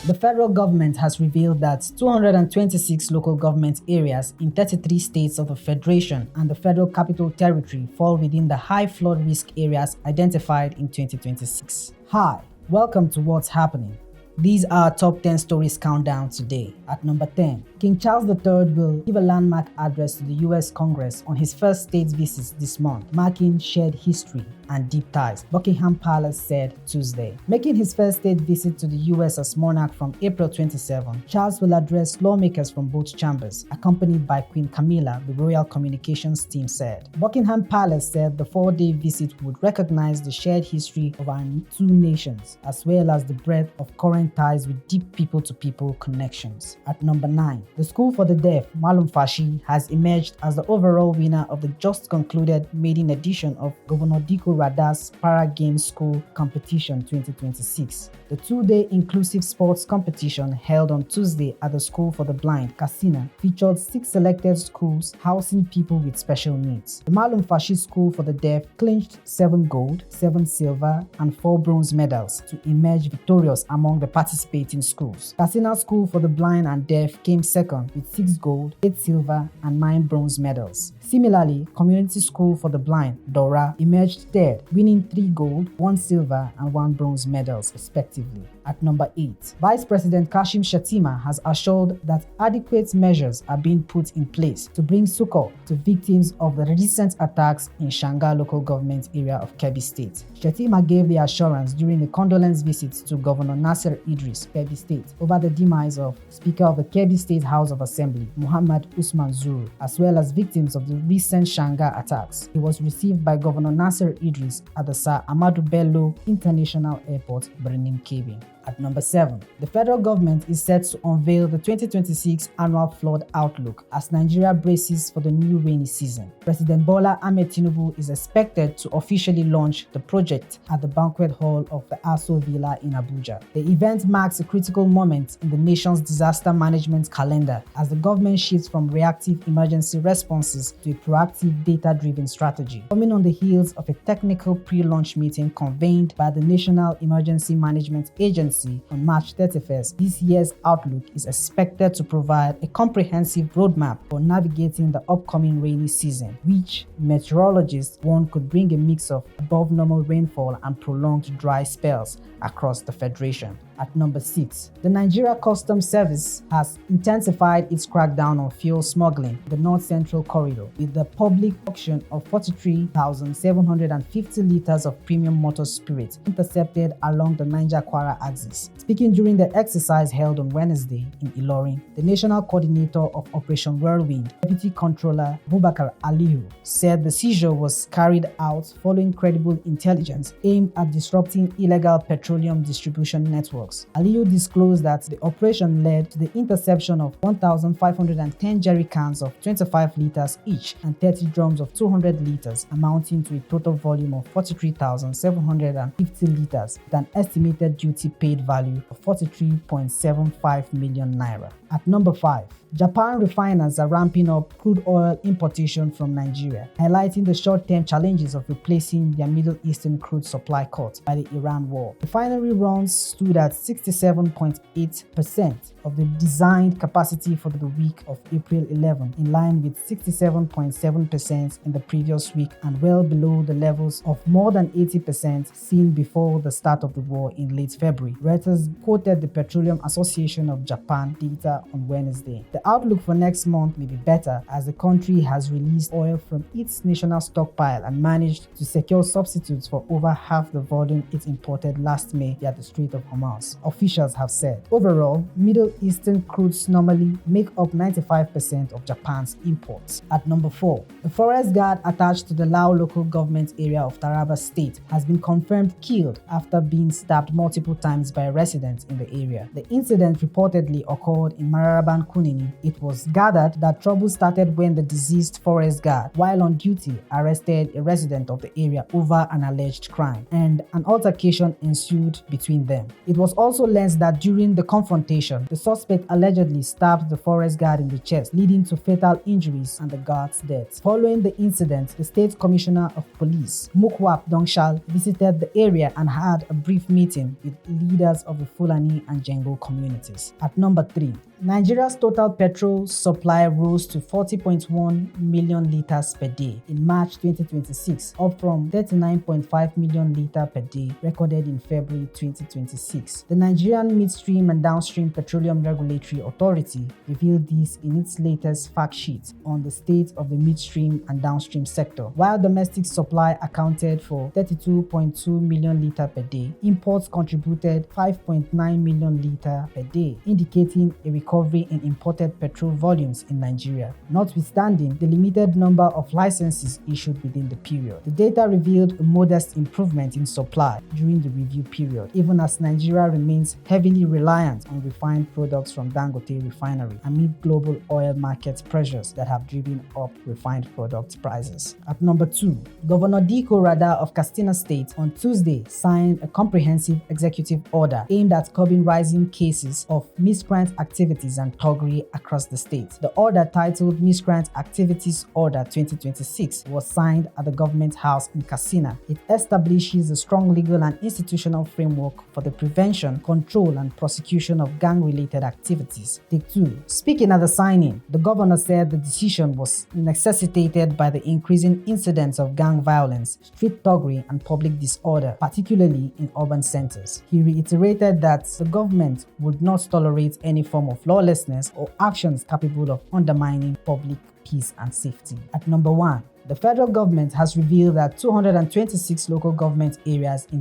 The federal government has revealed that 226 local government areas in 33 states of the Federation and the Federal Capital Territory fall within the high flood risk areas identified in 2026. Hi, welcome to What's Happening. These are our top 10 stories countdown today. At number 10, King Charles III will give a landmark address to the US Congress on his first state visit this month, marking shared history and deep ties, Buckingham Palace said Tuesday. Making his first state visit to the US as monarch from April 27, Charles will address lawmakers from both chambers, accompanied by Queen Camilla, the royal communications team said. Buckingham Palace said the 4-day visit would recognize the shared history of our two nations, as well as the breadth of current ties with deep people-to-people connections. At number 9, the School for the Deaf, Malumfashi, has emerged as the overall winner of the just concluded maiden edition of Governor Diko Radda's Para Games School Competition 2026. The 2-day inclusive sports competition held on Tuesday at the School for the Blind, Katsina, featured 6 selected schools housing people with special needs. The Malumfashi School for the Deaf clinched 7 gold, 7 silver, and 4 bronze medals to emerge victorious among the participating schools. Katsina School for the Blind and Deaf came second with 6 gold, 8 silver, and 9 bronze medals. Similarly, Community School for the Blind, Dora, emerged third, winning 3 gold, 1 silver, and 1 bronze medals respectively. At number 8, Vice President Kashim Shettima has assured that adequate measures are being put in place to bring succor to victims of the recent attacks in Shanga local government area of Kebbi State. Shettima gave the assurance during a condolence visit to Governor Nasser Idris, Kebbi State, over the demise of Speaker of the Kebbi State House of Assembly, Muhammad Usman Zuru, as well as victims of the recent Shanga attacks. He was received by Governor Nasser Idris at the Sir Ahmadu Bello International Airport, Birnin Kebbi. At number 7, the federal government is set to unveil the 2026 annual flood outlook as Nigeria braces for the new rainy season. President Bola Ahmed Tinubu is expected to officially launch the project at the banquet hall of the Aso Villa in Abuja. The event marks a critical moment in the nation's disaster management calendar as the government shifts from reactive emergency responses to a proactive data-driven strategy, coming on the heels of a technical pre-launch meeting convened by the National Emergency Management Agency on March 31st. This year's outlook is expected to provide a comprehensive roadmap for navigating the upcoming rainy season, which meteorologists warn could bring a mix of above normal rainfall and prolonged dry spells across the Federation. At number 6, the Nigeria Customs Service has intensified its crackdown on fuel smuggling in the North Central Corridor with the public auction of 43,750 litres of premium motor spirit intercepted along the Niger-Kwara axis. Speaking during the exercise held on Wednesday in Ilorin, the National Coordinator of Operation Whirlwind, Deputy Controller Bubakar Aliyu, said the seizure was carried out following credible intelligence aimed at disrupting illegal petroleum distribution networks. Aliyu disclosed that the operation led to the interception of 1,510 jerry cans of 25 litres each and 30 drums of 200 litres, amounting to a total volume of 43,750 litres with an estimated duty paid value of 43.75 million naira. At number 5, Japan refiners are ramping up crude oil importation from Nigeria, highlighting the short-term challenges of replacing their Middle Eastern crude supply cut by the Iran war. Refinery runs stood at 67.8% of the designed capacity for the week of April 11, in line with 67.7% in the previous week and well below the levels of more than 80% seen before the start of the war in late February. Reuters quoted the Petroleum Association of Japan data on Wednesday. The outlook for next month may be better as the country has released oil from its national stockpile and managed to secure substitutes for over half the volume it imported last May via the Strait of Hormuz, officials have said. Overall, Middle Eastern crudes normally make up 95% of Japan's imports. At number 4, the forest guard attached to the Lao local government area of Taraba State has been confirmed killed after being stabbed multiple times by residents in the area. The incident reportedly occurred in Mararaban Kunini. It was gathered that trouble started when the deceased forest guard, while on duty, arrested a resident of the area over an alleged crime, and an altercation ensued between them. It was also learned that during the confrontation, the suspect allegedly stabbed the forest guard in the chest, leading to fatal injuries and the guard's death. Following the incident, the State Commissioner of Police, Mukwap Dongshal, visited the area and had a brief meeting with leaders of the Fulani and Jengo communities. At number 3, Nigeria's total petrol supply rose to 40.1 million litres per day in March 2026, up from 39.5 million litres per day recorded in February 2026. The Nigerian Midstream and Downstream Petroleum Regulatory Authority revealed this in its latest fact sheet on the state of the midstream and downstream sector. While domestic supply accounted for 32.2 million litres per day, imports contributed 5.9 million litres per day, indicating a recovery in imported petrol volumes in Nigeria, notwithstanding the limited number of licenses issued within the period. The data revealed a modest improvement in supply during the review period, even as Nigeria remains heavily reliant on refined products from Dangote refinery amid global oil market pressures that have driven up refined product prices. At number 2, Governor Radda of Katsina State on Tuesday signed a comprehensive executive order aimed at curbing rising cases of miscreant activities and thuggery across the state. The order, titled Miscreant Activities Order 2026, was signed at the Government House in Katsina. It establishes a strong legal and institutional framework for the prevention, control, and prosecution of gang-related activities. Take 2. Speaking at the signing, the governor said the decision was necessitated by the increasing incidence of gang violence, street thuggery, and public disorder, particularly in urban centers. He reiterated that the government would not tolerate any form of lawlessness or actions capable of undermining public peace and safety. At number 1, the federal government has revealed that 226 local government areas in